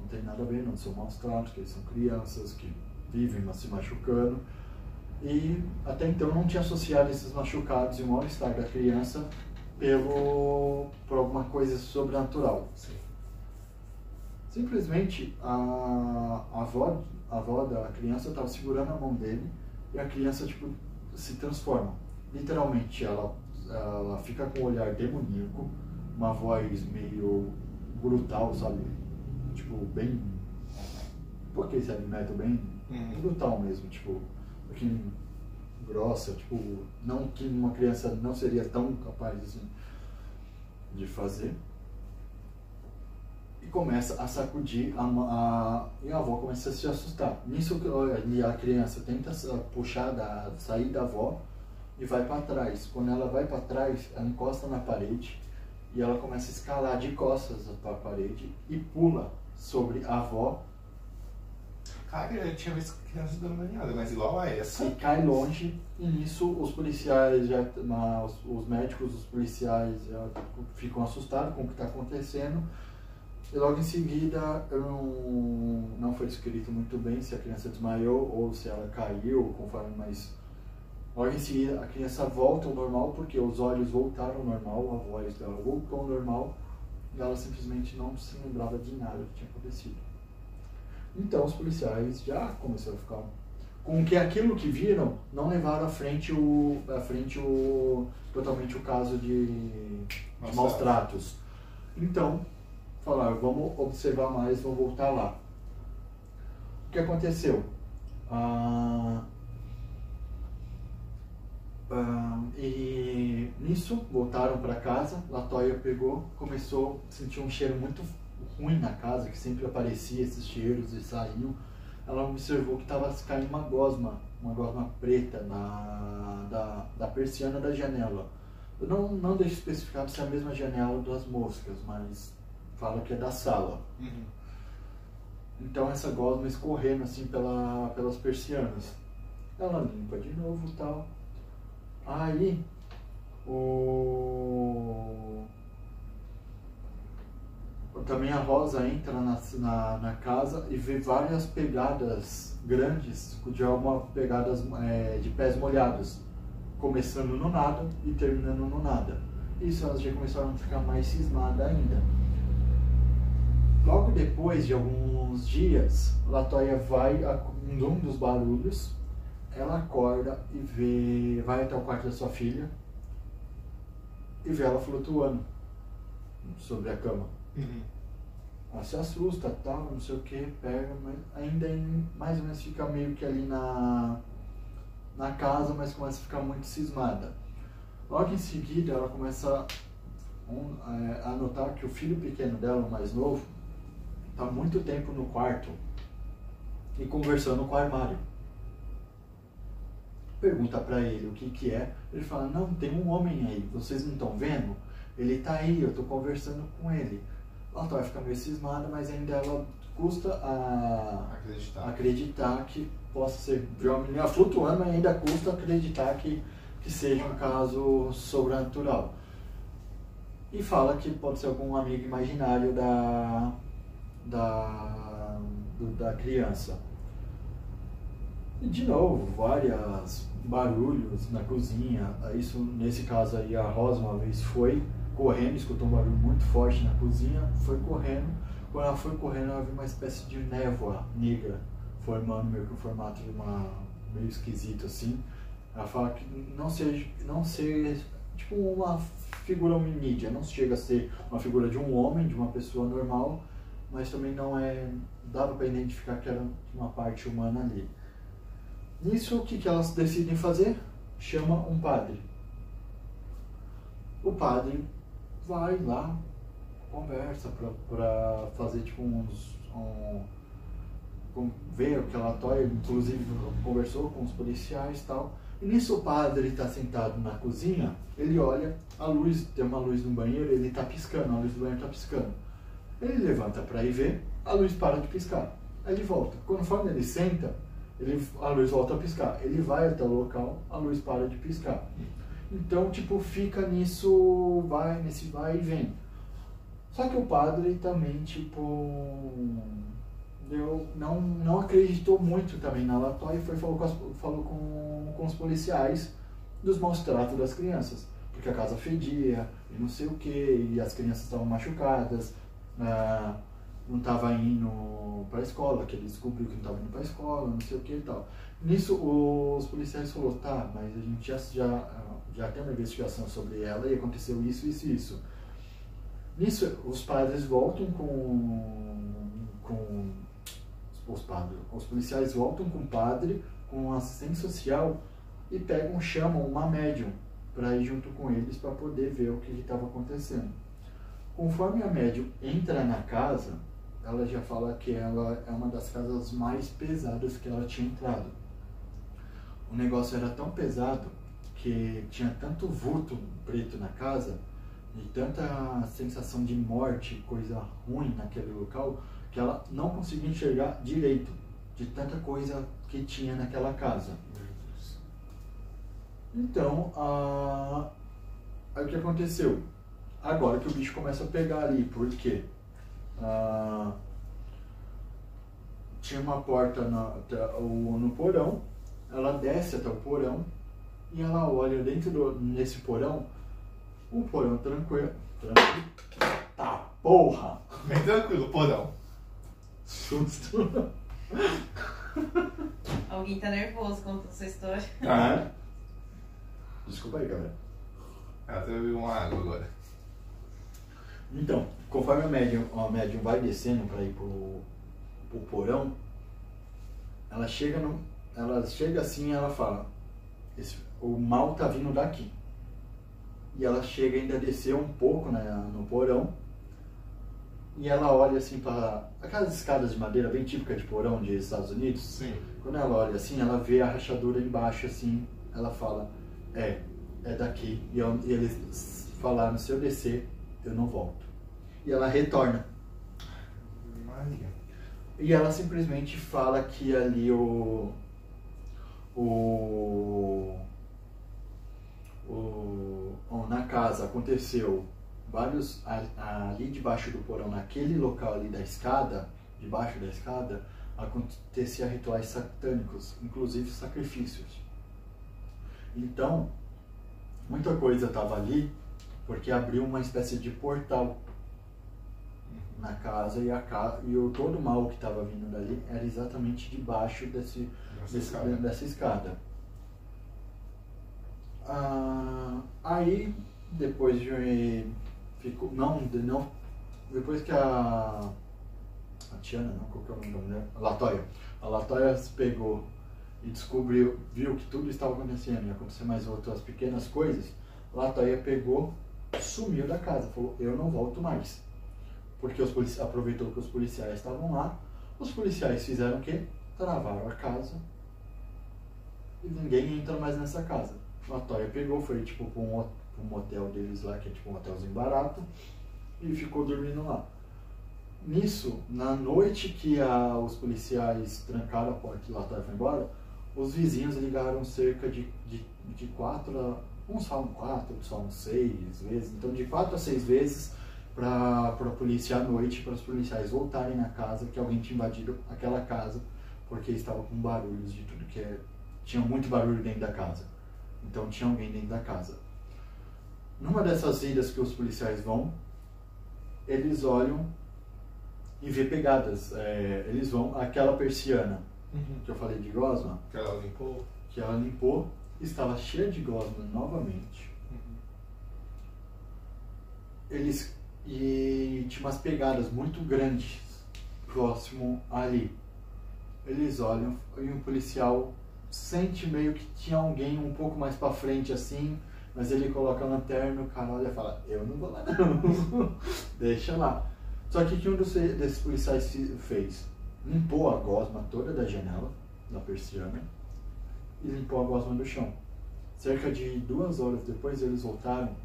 tem nada a ver, não são maus tratos, que eles são crianças que vivem se machucando. E até então não tinha associado esses machucados e o mal-estar da criança por alguma coisa sobrenatural. Sim. Simplesmente a avó da criança estava segurando a mão dele e a criança tipo, se transforma. Literalmente ela fica com um olhar demoníaco, uma voz meio brutal, sabe? Tipo, bem... Porque esse metal bem brutal mesmo, tipo, um pouquinho grossa, tipo, não que uma criança não seria tão capaz assim, de fazer. E começa a sacudir, e a avó começa a se assustar. Nisso a criança tenta sair da avó e vai para trás. Quando ela vai para trás, ela encosta na parede e ela começa a escalar de costas para a parede e pula sobre a avó. Cara, eu tinha visto criança dando maniada, mas igual a essa. E cai longe, e nisso os policiais, os médicos, os policiais já ficam assustados com o que está acontecendo. E logo em seguida, não foi escrito muito bem se a criança desmaiou ou se ela caiu, conforme, mas logo em seguida a criança volta ao normal porque os olhos voltaram ao normal, a voz dela voltou ao normal e ela simplesmente não se lembrava de nada que tinha acontecido. Então os policiais já começaram a ficar com que aquilo que viram não levaram à frente totalmente o caso de maus tratos. Então falaram, vamos observar mais, vamos voltar lá. O que aconteceu? E nisso voltaram para casa. Latoya começou a sentir um cheiro muito ruim na casa, que sempre aparecia esses cheiros e saíam. Ela observou que estava caindo uma gosma preta da persiana da janela. Eu não deixo especificado se é a mesma janela das moscas, mas fala que é da sala. Então essa gosma escorrendo assim pelas persianas. Ela limpa de novo e tal. Aí também a Rosa entra na casa e vê várias pegadas grandes, de algumas pegadas de pés molhados, começando no nada e terminando no nada. Isso elas já começaram a ficar mais cismadas ainda. Logo depois de alguns dias, Latoya vai a um dos barulhos ela acorda e vai até o quarto da sua filha e vê ela flutuando sobre a cama. Ela se assusta, tal, não sei o que, pega, mas ainda mais ou menos fica meio que ali na casa, mas começa a ficar muito cismada. Logo em seguida, ela começa a notar que o filho pequeno dela, o mais novo, está muito tempo no quarto e conversando com o armário. Pergunta para ele o que é. Ele fala, não, tem um homem aí, vocês não estão vendo? Ele está aí, eu estou conversando com ele. Ela vai ficar meio cismada, mas ainda ela custa a acreditar que possa ser. Viu uma menina flutuando, mas ainda custa acreditar que seja um caso sobrenatural. E fala que pode ser algum amigo imaginário da criança. E de novo, vários barulhos na cozinha. Isso, nesse caso aí, a Rosa uma vez foi correndo, escutou um barulho muito forte na cozinha, foi correndo. Quando ela foi correndo, ela viu uma espécie de névoa negra formando meio que o formato de meio esquisito assim. Ela fala que não ser tipo uma figura hominídea, não chega a ser uma figura de um homem, de uma pessoa normal, mas também não dava para identificar que era uma parte humana ali. Nisso, o que elas decidem fazer? Chama um padre. O padre vai lá, conversa para fazer tipo ver o relatório, inclusive conversou com os policiais e tal. E nisso o padre está sentado na cozinha, ele olha, a luz, tem uma luz no banheiro, ele está piscando, a luz do banheiro está piscando. Ele levanta para ir ver, a luz para de piscar. Aí ele volta. Conforme ele senta, a luz volta a piscar. Ele vai até o local, a luz para de piscar. Então, tipo, fica nesse vai e vem. Só que o padre também, tipo, não acreditou muito também na relatório e falou com os policiais dos maus tratos das crianças. Porque a casa fedia e não sei o que, e as crianças estavam machucadas, não estava indo para a escola, que ele descobriu que não estava indo para a escola, não sei o que e tal. Nisso, os policiais falaram, tá, mas a gente já tem uma investigação sobre ela e aconteceu isso, isso e isso. Nisso, os padres voltam os policiais voltam com o padre, com o assistente social e chamam uma médium para ir junto com eles para poder ver o que estava acontecendo. Conforme a médium entra na casa, ela já fala que ela é uma das casas mais pesadas que ela tinha entrado. O negócio era tão pesado que tinha tanto vulto preto na casa e tanta sensação de morte, coisa ruim naquele local, que ela não conseguia enxergar direito de tanta coisa que tinha naquela casa. Então, aí o que aconteceu? Agora que o bicho começa a pegar ali, porque tinha uma porta no porão, ela desce até o porão e ela olha nesse porão, um porão tranquilo. Tá, porra! Bem tranquilo, porão. Susto. Alguém tá nervoso contando essa história. Desculpa aí, galera. Ela até bebeu uma água agora. Então, conforme a médium vai descendo para ir pro porão, ela chega assim e ela fala, o mal tá vindo daqui. E ela chega ainda a descer um pouco, né, no porão, e ela olha assim para aquelas escadas de madeira bem típica de porão de Estados Unidos. Sim. Quando ela olha assim, ela vê a rachadura embaixo assim, ela fala, é daqui. E eles falaram, se eu descer, eu não volto. E ela retorna. Maria. E ela simplesmente fala que ali na casa aconteceu vários ali debaixo do porão, naquele local ali da escada, debaixo da escada, acontecia rituais satânicos, inclusive sacrifícios. Então, muita coisa estava ali porque abriu uma espécie de portal. na casa e todo o mal que estava vindo dali era exatamente debaixo dessa escada. Aí depois ficou depois que a Tiana, não, qual que é o nome da mulher? A Latoya se pegou e viu que tudo estava acontecendo, ia acontecer mais outras pequenas coisas. A Latoya pegou, sumiu da casa, falou, eu não volto mais. Porque aproveitou que os policiais estavam lá, os policiais fizeram o quê? Travaram a casa e ninguém entra mais nessa casa. A Latoya pegou, foi tipo para um motel deles lá, que é tipo um hotelzinho barato, e ficou dormindo lá. Nisso, na noite que os policiais trancaram a porta e a Latoya foi embora, os vizinhos ligaram cerca de 4 uns falam 4, outros falam 6 vezes, então de 4 a 6 vezes para a polícia à noite, para os policiais voltarem na casa, que alguém tinha invadido aquela casa, porque estava com barulhos de tudo que tinha muito barulho dentro da casa, então tinha alguém dentro da casa. Numa dessas idas que os policiais vão, eles olham e vê pegadas, eles vão, aquela persiana que eu falei de gosma, que ela limpou, estava cheia de gosma novamente. E tinha umas pegadas muito grandes próximo ali. Eles olham e um policial sente meio que tinha alguém um pouco mais pra frente assim, mas ele coloca a lanterna, o cara olha e fala, eu não vou lá não, deixa lá. Só que o que um desses policiais fez? Limpou a gosma toda da janela, da persiana, e limpou a gosma do chão. Cerca de 2 horas depois eles voltaram,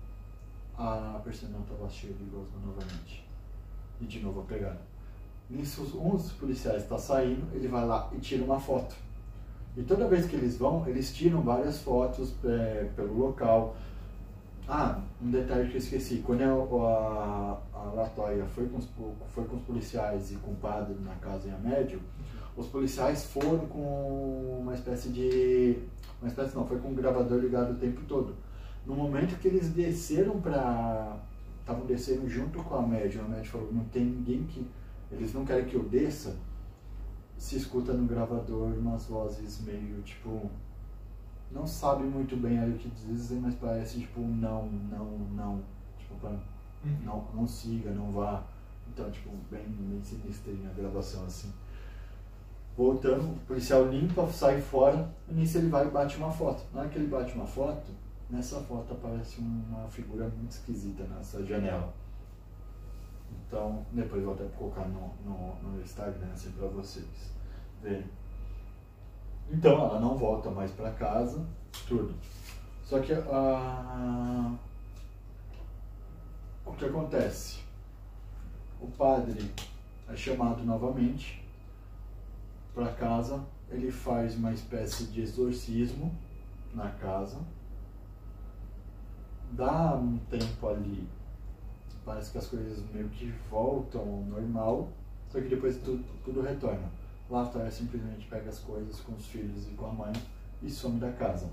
a persiana estava cheia de gosma novamente. E de novo a pegada. Nisso, um dos policiais está saindo, ele vai lá e tira uma foto. E toda vez que eles vão, eles tiram várias fotos pelo local. Um detalhe que eu esqueci, quando a Latoya foi com os policiais e com o padre na casa em Amédio, os policiais foram com foi com um gravador ligado o tempo todo. No momento que eles desceram estavam descendo junto com a Amédio falou, não tem ninguém eles não querem que eu desça, se escuta no gravador umas vozes meio tipo, não sabe muito bem ali o que dizem, mas parece tipo não, tipo não siga, não vá. Então tipo bem sinistrinha a gravação assim. Voltando, o policial limpa, sai fora, e nisso ele vai e bate uma foto. Na hora que ele bate uma foto, nessa foto aparece uma figura muito esquisita nessa janela. Então, depois eu vou até colocar no Instagram assim pra vocês verem. Então ela não volta mais pra casa, tudo. Só que o que acontece? O padre é chamado novamente para casa, ele faz uma espécie de exorcismo na casa, dá um tempo ali, parece que as coisas meio que voltam ao normal, só que depois tudo retorna. Latoya simplesmente pega as coisas com os filhos e com a mãe e some da casa.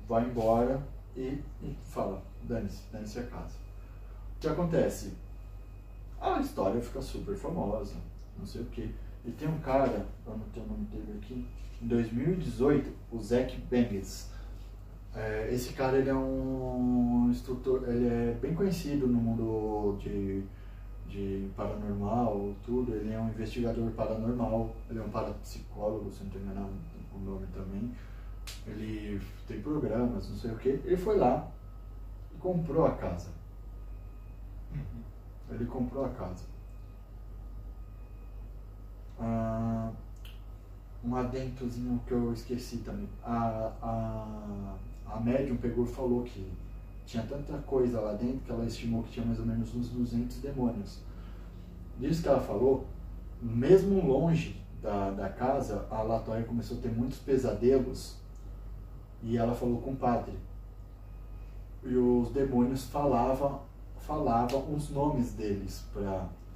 Vai embora e fala, dane-se a casa. O que acontece? A história fica super famosa, não sei o que. E tem um cara, eu não tenho o nome dele aqui, em 2018, o Zach Bangs. Esse cara, ele é um instrutor, ele é bem conhecido no mundo de paranormal, tudo. Ele é um investigador paranormal, ele é um parapsicólogo, se não estou enganado o nome também. Ele tem programas, não sei o que. Ele foi lá e comprou a casa. Ele comprou a casa. Um adentrozinho que eu esqueci também. A médium pegou e falou que tinha tanta coisa lá dentro que ela estimou que tinha mais ou menos uns 200 demônios. Disso que ela falou, mesmo longe da casa, a Latoya começou a ter muitos pesadelos e ela falou com o padre. E os demônios falavam os nomes deles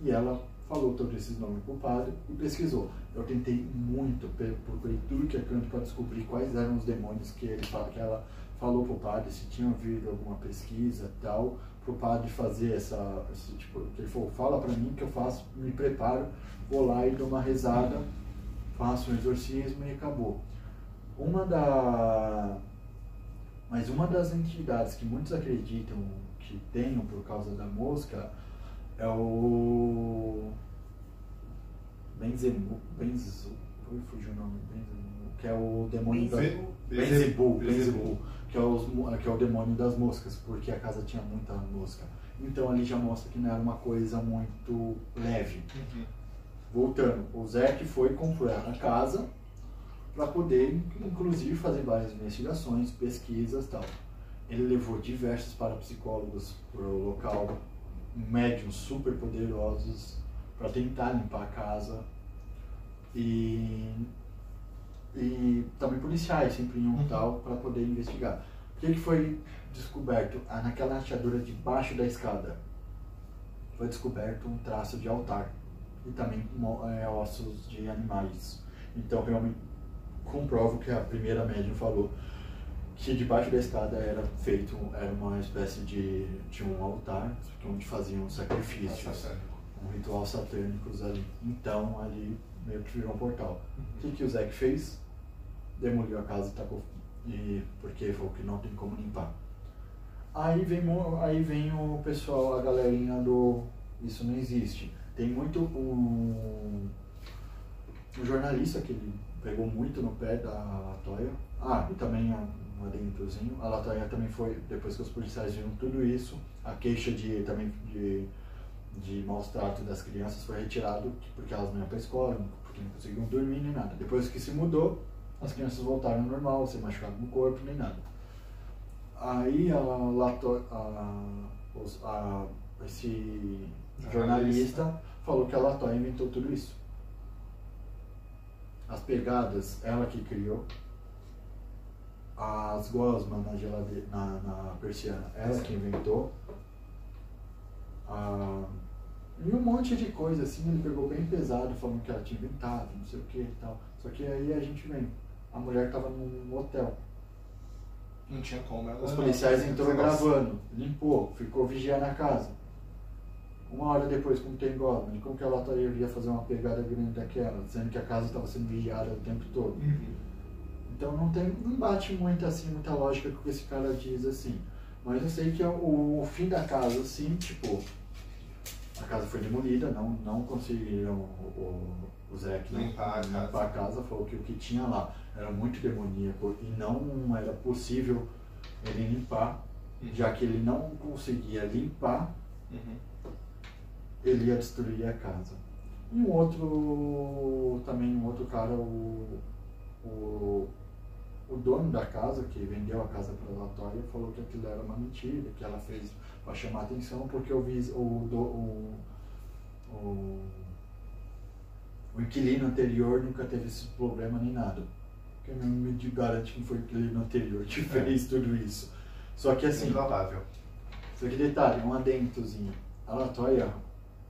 e ela falou todos esses nomes pro padre e pesquisou. Eu tentei muito, procurei tudo que é canto para descobrir quais eram os demônios que ela falou pro padre, se tinha havido alguma pesquisa e tal, pro padre fazer esse tipo, que ele falou, fala pra mim que eu faço, me preparo, vou lá e dou uma rezada, faço um exorcismo e acabou. Mas uma das entidades que muitos acreditam que tenham por causa da mosca é o Beelzebub, fugiu o nome, que é o demônio Beelzebub, que é o demônio das moscas, porque a casa tinha muita mosca. Então ali já mostra que não era uma coisa muito leve. Voltando, o Zé que foi comprar a casa para poder, inclusive, fazer várias investigações, pesquisas e tal. Ele levou diversos parapsicólogos para o local, médiums super poderosos, para tentar limpar a casa. E também policiais sempre iam tal para poder investigar. O que foi descoberto? Naquela rachadura debaixo da escada foi descoberto um traço de altar e também ossos de animais. Então realmente comprovo que a primeira médium falou que debaixo da escada era uma espécie de um altar onde faziam sacrifícios, um ritual satânicos ali. Então ali meio que virou um portal. O que o Zé fez? Demoliu a casa e tacou, porque falou que não tem como limpar. Aí vem o pessoal, a galerinha do isso não existe. Tem muito um jornalista que ele pegou muito no pé da Latoya. E também um adentrozinho. A Latoya também foi, depois que os policiais viram tudo isso, a queixa de maus tratos das crianças foi retirado porque elas não iam para a escola, porque não conseguiam dormir nem nada. Depois que se mudou, as crianças voltaram ao normal, sem machucado no corpo nem nada. Aí esse jornalista falou que a Latoya inventou tudo isso. As pegadas, ela que criou. As gosmas na geladeira, na persiana, ela que inventou. E um monte de coisa assim, ele pegou bem pesado, falando que ela tinha inventado, não sei o que e tal. Só que aí a gente vem. A mulher estava num hotel. Não tinha como. Os policiais entrou gravando, limpou, ficou vigiando a casa. Uma hora depois, como tem gosma, como que ela iria fazer uma pegada grande daquela, sendo que a casa estava sendo vigiada o tempo todo. Então não bate muito assim, muita lógica com o que esse cara diz assim. Mas eu sei que o fim da casa, assim, tipo, a casa foi demolida, não conseguiram o Zé limpar a casa, falou que o que tinha lá era muito demoníaco e não era possível ele limpar, já que ele não conseguia limpar, ele ia destruir a casa. E um outro cara, o dono da casa, que vendeu a casa para a Latoya, falou que aquilo era uma mentira, que ela fez para chamar atenção, porque o inquilino anterior nunca teve esse problema nem nada. Porque não me garante que não foi o inquilino anterior que fez tudo isso. Só que assim, só que detalhe, um adentozinho. A Latoya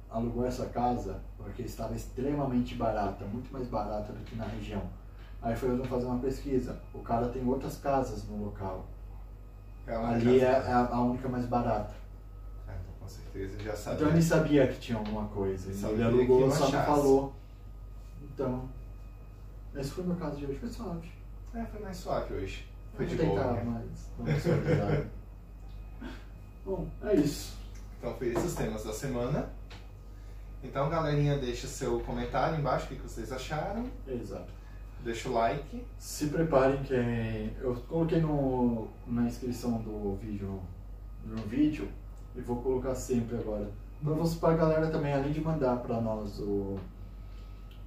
alugou essa casa porque estava extremamente barata, muito mais barata do que na região. Aí foi fazer uma pesquisa. O cara tem outras casas no local. Ali é a única mais barata. Então com certeza já sabia. Então ele sabia que tinha alguma coisa. Ele alugou, só não falou. Então, esse foi o meu caso de hoje. Foi suave. Foi mais suave hoje. Foi de boa. boa. Vamos suavizar. Bom, é isso. Então foi esses os temas da semana. Então, galerinha, deixa seu comentário embaixo, o que vocês acharam. Exato. Deixa o like. Se preparem que eu coloquei na inscrição do vídeo e vou colocar sempre agora. Para a galera também, além de mandar para nós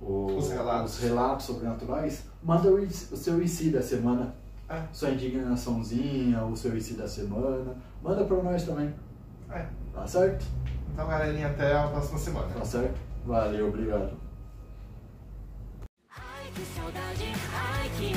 os relatos sobrenaturais, manda o seu IC da semana. Sua indignaçãozinha, o seu IC da semana. Manda para nós também. Tá certo? Então, galerinha, até a próxima semana. Tá certo? Valeu, obrigado. Que saudade, ai que